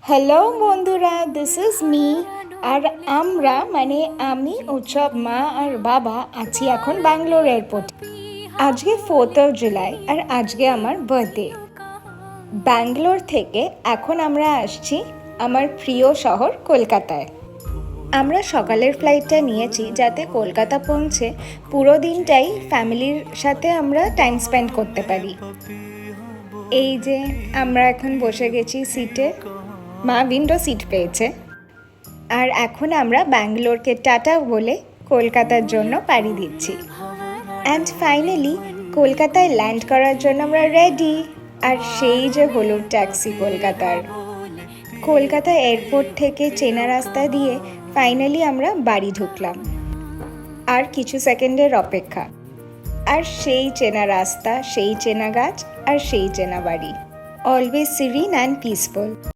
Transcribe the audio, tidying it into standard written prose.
Hello বন্ধুরা, this is me. আর আমরা মানে আমি, উৎসব, মা আর বাবা আছি এখন ব্যাঙ্গালোর এয়ারপোর্টে। আজকে 4th of July আর আজকে আমার বার্থডে। ব্যাঙ্গালোর থেকে এখন আমরা আসছি আমার প্রিয় শহর কলকাতায়। আমরা সকালের ফ্লাইটটা নিয়েছি যাতে কলকাতা পৌঁছে পুরো দিনটাই ফ্যামিলির সাথে আমরা টাইম স্পেন্ড করতে পারি। এই যে আমরা এখন বসে গেছি সিটে, মা উইন্ডো সিট পেয়েছে। আর এখন আমরা ব্যাঙ্গালোরকে টাটা বলে কলকাতার জন্য পাড়ি দিচ্ছি। অ্যান্ড ফাইনালি কলকাতায় ল্যান্ড করার জন্য আমরা রেডি। আর সেই যে হলুদ ট্যাক্সি কলকাতা এয়ারপোর্ট থেকে চেনা রাস্তা দিয়ে ফাইনালি আমরা বাড়ি ঢুকলাম। আর কিছু সেকেন্ডের অপেক্ষা, আর সেই চেনা রাস্তা, সেই চেনা গাছ আর সেই চেনা বাড়ি। Always Sirin and peaceful.